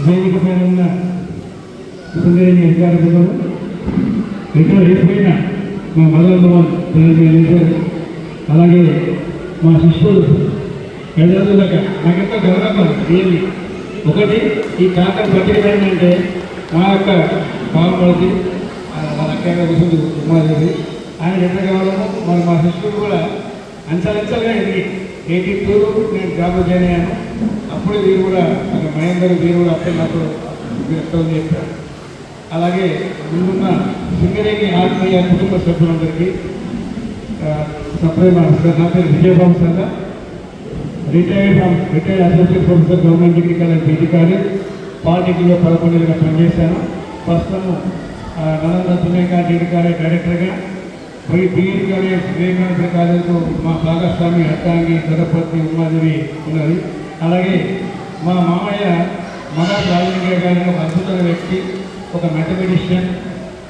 వేదిక పైన ఉన్న సుందరేని అధికారులు ఇక్కడ అయిపోయిన మా మదన్ అలాగే మా శిష్యులు పెద్దలక నాకెంతో గౌరవం ఏది ఒకటి ఈ కాకర ప్రత్యేకమైందంటే మా యొక్క పాల్పడి వాళ్ళ అక్కగా కూర్చుంది ఉమాదేవి ఆయన ఎంత కావాలమో మరి మా శిష్యులు కూడా అంచలంచలుగా ఎదిగి 82 నేను జాబ్ జాయిన్ అయ్యాను. అప్పుడే వీరు కూడా మహేందర్ వీరు కూడా అప్పుడే నాకు వ్యక్తం చేశారు. అలాగే ముందున్న సింగరేణి ఆత్మీయ కుటుంబ సభ్యులందరికీ సప్రేమ నా పేరు Vijayababu sir, retired associate professor government degree college PG college పాలిటెక్నిక్లో 11 ఏళ్ళుగా పనిచేశాను. ప్రస్తుతం నలంద సురేఖాంత్ డిగ్రీ కాలేజ్ డైరెక్టర్గా బీఎడ్ కాలేజ్ వివేకానంద కాలేజ్లో మా భాగస్వామి అర్థాంగి గణపతి ఉమాదేవి ఉన్నది. అలాగే మా మామయ్య మగా రాజలింగయ్య గారి ఒక అద్భుతమైన వ్యక్తి, ఒక మ్యాథమెటిషియన్.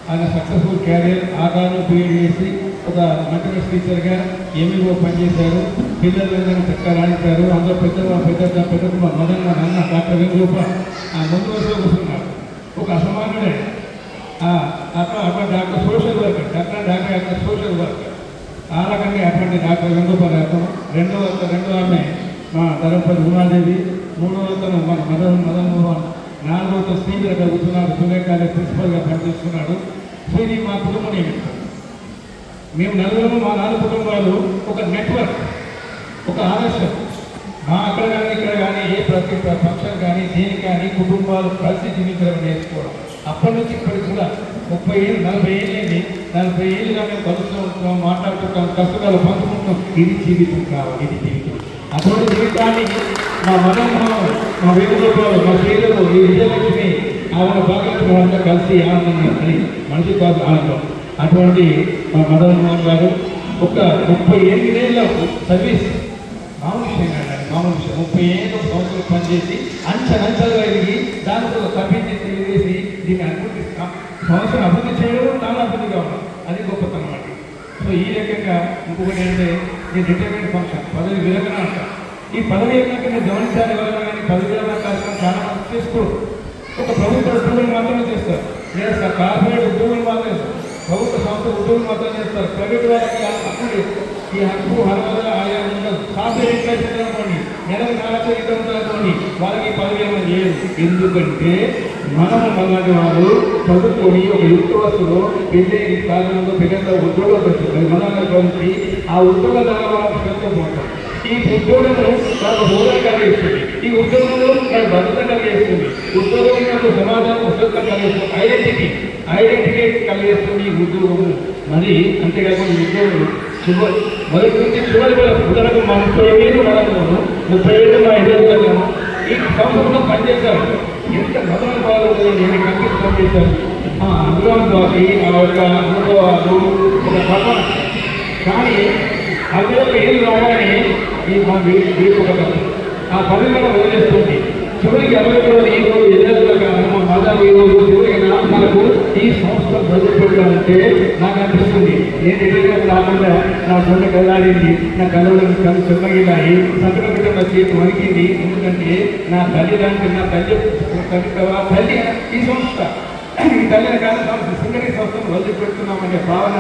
ఆయన సక్సెస్ఫుల్ క్యారియర్ ఆగాను బీఎడ్ చేసి ఒక మ్యాథమెటిక్స్ టీచర్గా ఎంఈఓ పనిచేశారు. పిల్లలు ఏదైనా చక్కగా రాణించారు. అందరూ పెద్ద మదన్ మా నాన్న డాక్టర్ వేణుగోప ముందు వరుసలో కూర్చున్నారు. ఒక అసమానుడే అక్కడ doctor social worker, doctor social worker. ఆ రకంగా అటువంటి డాక్టర్ వేణుగోపాల్ గారు. రెండో ఆమె మా ధర్మపతి ఉమాదేవి, మూడో అతను మన మదన్ మోహన్, నాలుగో అతను శ్రీధర్ గారు కూర్చున్నాడు. సురేఖాలే ప్రిన్సిపల్గా పనిచేస్తున్నాడు. శ్రీని మా కుటుంబం నియమిస్తారు. మేము నలుగురు మా 4 కుటుంబాలు ఒక నెట్వర్క్, ఒక ఆదర్శం. మా అక్కడ కానీ ఇక్కడ కానీ ఏ ప్రతి ఫంక్షన్ కానీ దేనికి కానీ కుటుంబాలు కలిసి జీవించడం నేర్చుకోవడం. అప్పటి నుంచి ఇప్పటికి కూడా 30 ఏళ్ళు 40 ఏళ్ళేది. 40 ఏళ్ళుగా మేము కలుస్తూ ఉంటున్నాం, మాట్లాడుకుంటాం, కష్టకాలు పంచుకుంటాం. ఇది జీవితం కావాలి, ఇది జీవితం. అటువంటి జీవితాన్ని మా మనోహరం, మా వేణుగోపాలు, మా శ్రీలు, ఈ విజయలక్ష్మి ఆవిడ భాగస్వామి వాళ్ళంతా కలిసి ఆనందంగా అని మనిషి కాదు ఆనందం. అటువంటి మా మదన్ మోహన్ గారు ఒక 38 ఏళ్ళ సర్వీస్ మామూలు విషయం కాదు, మామూలు విషయం. 35 సంవత్సరాలు పనిచేసి అంచెలంచెలుగా ఎదిగి దానికి ఒక కమిటీ తెలియజేసి దీన్ని అభివృద్ధి సంవత్సరం అభివృద్ధి చేయడం చాలా అభివృద్ధి కావాలి. అది గొప్పతనం అండి. సో ఈ రకంగా ఇంకొకటి ఏంటంటే నేను రిటైర్మెంట్ ఫంక్షన్ పదవి విరమణ అంట. ఈ పదవి విరమణ నేను గమనించాలి. ఎవరైనా కానీ పదవి విరమణ కార్యక్రమం చాలా మంది చేసుకోరు. ఒక ప్రభుత్వ ఉద్యోగులు మాత్రమే చేస్తారు, లేదా కార్పొరేట్ ఉద్యోగులు మాత్రమే, ప్రభుత్వ సంస్థ ఉద్యోగులు మాత్రమే చేస్తారు. ప్రైవేట్ వాళ్ళకి హక్కు లేదు. ఈ హక్కు హర్మల ఆయా ఉండదు. సాఫ్ట్వేర్ ఎంప్లాయీస్ అనుకోండి, నెలకు 4 లక్షలు అనుకోండి, వాళ్ళకి పదవి విరమణ చేయదు. ఎందుకంటే మనము మనలాంటి వాళ్ళు చదువుకొని ఒక యుక్త వస్తువులో పెళ్ళి కాలంలో పెళ్ళంలో ఉద్యోగాలు వస్తుంది. మనల్ని కలిసి ఆ ఉద్యోగ ద్వారా వాళ్ళకి శ్రద్ధపోతాం. ఈ ఉద్యోగంలో నాకు హోదా కలిగిస్తుంది, ఈ ఉద్యోగంలో నాకు భద్రత కలిగిస్తుంది, ఉద్యోగం నాకు సమాజానికి ఉద్యోగం కలిగిస్తుంది, ఐడెంటిటీ కలిగిస్తుంది ఈ ఉద్యోగము. మరి అంతేకాకుండా ఉద్యోగం మొదటి నుంచి చివరి ఉదాహరణకు మా 30 ఏళ్ళు మనము 30 ఏళ్ళు మా 20 ఈ సంవత్సరంలో పనిచేశారు. ఎంత మదన బాగుంటుంది, నేను కంపెనీ పనిచేశాను. అనుభవానికి ఆ యొక్క అనుభవాలు ఒక పదం. కానీ 40 ఏళ్ళు రాగానే ఈ మా వీపు ఒక ఆ పదవి మనం వదిలేస్తుంది. చివరికి 60 ఈరోజు ఎదురుగా మా మదర్ ఈరోజు చివరికి మనకు ఈ సంస్థ బయటపెట్టాలంటే నాకు అనిపిస్తుంది. నేను ఎదురుగా రాకుండా నా గుండె కదలాడింది, నా కళ్ళలో కళ్ళు చెమ్మగిలాయి, సంతకం పెట్టిన చేతి వణికింది. ఎందుకంటే నా తల్లిదండ్రులు, నా తల్లి ఈ సంస్థ, ఈ తల్లిని కాదు సంస్థ, సింగరేణి సంస్థను వదిలిపెడుతున్నామనే భావన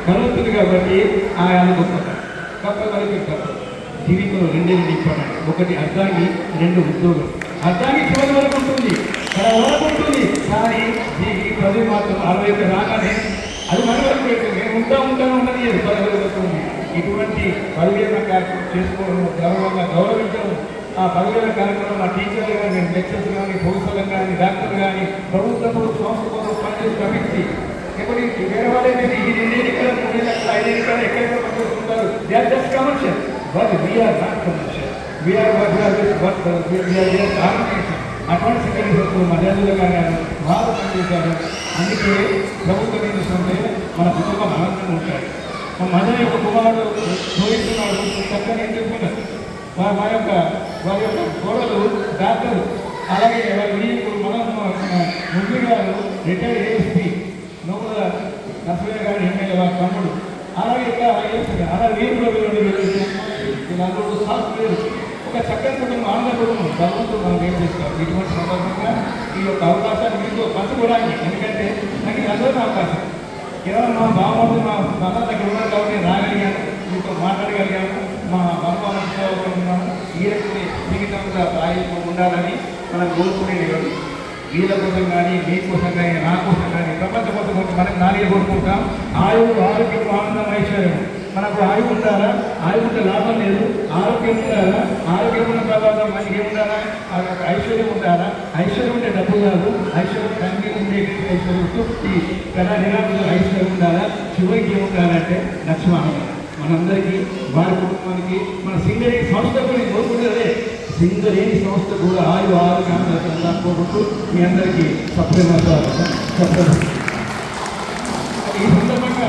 కలుగుతుంది. కాబట్టి ఆయన గొప్ప కలిపి జీవితంలో 2 ఇంపార్టెంట్. ఒకటి అర్థాన్ని, 2 ఉద్యోగం. అర్థాన్ని చివరి వరకు ఉంటుంది, వరకు ఉంటుంది. కానీ ఈ పదవి మాత్రం 60 రాగానే అది మన వరకు పెట్టింది. నేను ఉంటాను ఉన్నది 10 వరకు ఉంది. ఇటువంటి పదివేల కార్యక్రమం చేసుకోవడం, గౌరవించడం, ఆ పదివేల కార్యక్రమం ఆ టీచర్లు కానీ, లెక్చర్స్ కానీ, ప్రొఫెసర్లు కానీ, డాక్టర్లు కానీ, ప్రభుత్వం సంస్థ కోసం పనిచేసిన వ్యక్తి ఎప్పటికీ వేరే వాళ్ళైతే ఈ 2 ఎన్నికలు 3 ఎన్నికలు 5 ఎన్నికలు ఎక్కడెక్కడ పనిచేస్తుంటారు. They are just commercial. But we are not commercial. We are organization. అటువంటి సింగరేణి మర్యాదలు కానీ బాగా పనిచేశారు. అందుకే ప్రభుత్వం ఏం చేస్తుంటే మన కుటుంబం ఆనందంగా ఉంటాడు. మా మదర్ యొక్క కుమారుడు చూపిస్తున్నాడు, చక్కగా ఏం చెప్తున్నారు. వారి యొక్క గోడలు డాక్టర్. అలాగే ముందు గారు రిటైర్డ్ ఏఎస్పీ నోముల నరసయ్య గారు ఎమ్మెల్యే వారి తమ్ముడు. అలాగే ఇంకా అలా నేను కూడా వీళ్ళందరూ సాఫ్ట్వేర్ ఒక చక్కని కుటుంబం ఆనంద కుటుంబం భగవంతుడు మనం ఏం చేస్తారు. ఇటువంటి సందర్భంగా ఈ యొక్క అవకాశాన్ని మీకు పంచుకోవడానికి, ఎందుకంటే నాకు ఇది అందరూ అవకాశం. కేవలం మా బావమరుడు మా బంధం దగ్గర ఉన్నారు కాబట్టి నేను రాగలిగాను, మీతో మాట్లాడగలిగాను, మా బంధువులతో ఉన్నాను. వీళ్ళకి జీవితంలో ఆయుష్యం ఉండాలని మనం కోరుకునేది. వీళ్ళ కోసం కానీ, మీ కోసం కానీ, నా కోసం కానీ, ప్రపంచ కోసం మనకు నాలుగే కోరుకుంటాం. ఆయువు, ఆరోగ్యం, ఆనందం, ఐశ్వర్యం. మనకు ఆయువు ఉండాలా, ఆయువు ఉంటే లాభం లేదు. ఆరోగ్యం ఉండాలా, ఆరోగ్యం ఉన్న తర్వాత మనకి ఏముండాలా, ఐశ్వర్యం ఉండాలా. ఐశ్వర్యం ఉంటే డబ్బు కాదు, ఐశ్వర్యం తండ్రి ఉండే ఐశ్వర్యం తృప్తి కదా, నిరాశ ఐశ్వర్యం ఉండాలా. చివరికి ఏముండాలంటే లక్ష్మణ మనందరికీ, వారి కుటుంబానికి, మన సింగరేణి సంస్థ కూడా కోరుకుంటే సింగరేణి సంస్థ కూడా ఆయు ఆరోగ్యాన్ని కోరుకుంటూ మీ అందరికీ ఈ సందర్భంగా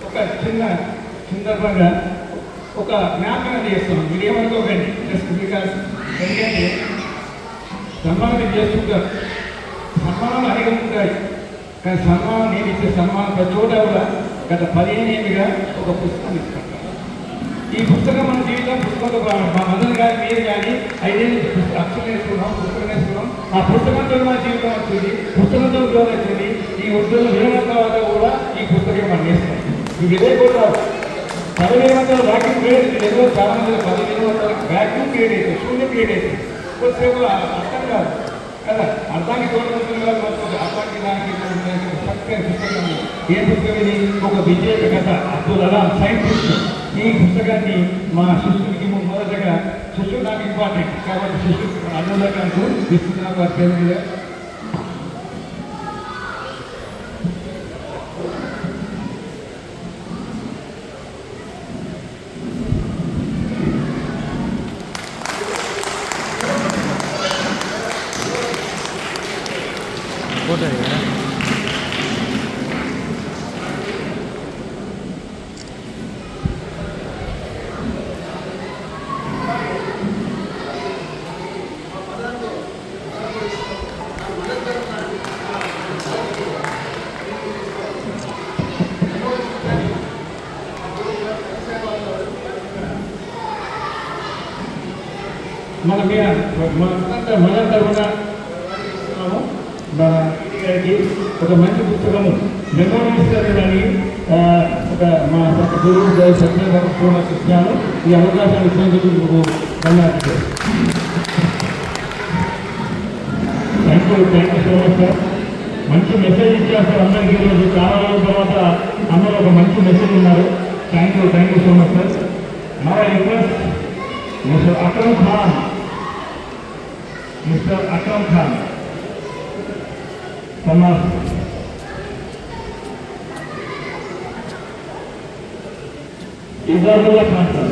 ఒక సందర్భంగా ఒక జ్ఞాపకం చేస్తున్నాం. మీరు ఏమనుకోకండి, జస్ట్ బికాస్ ఎందుకంటే సన్మానం చేస్తుంటారు. సన్మానాలు అనేకం ఉంటాయి, కానీ సన్మానం నేను ఇచ్చే సన్మానం ప్రతి చోట కూడా గత 15 ఏళ్ళుగా ఒక పుస్తకం ఇస్తాను. ఈ పుస్తకం మన జీవితం పుస్తకంతో మా మదర్ కానీ మీరు కానీ 5 ఏళ్ళు అక్షరం నేర్చుకున్నాం, పుస్తకం నేర్చుకున్నాం. ఆ పుస్తకంతో మన జీవితం వచ్చింది, పుస్తకంతో ఉద్యోగం వచ్చింది. ఈ ఉద్యోగం వినడం తర్వాత కూడా ఈ పుస్తకం మనం నేర్చుకున్నాం. ఇది ఇదే కూడా 10,000 వ్యాక్యూమ్ క్రియేట్ అయితే ఏదో చాలా మంది 10,000 వ్యాక్యూమ్ క్రియేట్ అయితే శూన్యం క్రియేట్ అయితే కొద్దిసేపు అర్థం కాదు కదా, అర్థానికి తోడుకుంటుంది కాదు. అర్థానికి దానికి చక్కని పుస్తకం. ఏ పుస్తకం ఇది? ఒక విజేత కథ, అబ్దుల్ కలాం సైంటిస్ట్. ఈ పుస్తకాన్ని మా శిష్యుడికి మొదటగా, శిష్యుడు నాకు ఇంపార్టెంట్ కాబట్టి శిష్యుడు అనుదకంకు ఇస్తున్నాను వారి పేరు మీద. మన మీద మనంతా కూడా గారికి ఒక మంచి పుస్తకము మెమోరీస్ అని ఒక మా గురువు సత్యనారాయణ ఇచ్చాను. ఈ అవకాశాన్ని ఇచ్చినందుకు ధన్యవాదాలు. Thank you so much sir. మంచి మెసేజ్ ఇచ్చారు సార్ అందరికీ. ఈరోజు చాలా రోజుల తర్వాత అందరూ ఒక మంచి మెసేజ్ ఉన్నారు. Thank you so much sir. నా request mister Akram Khan, Samaj Ijazullah Khan sir.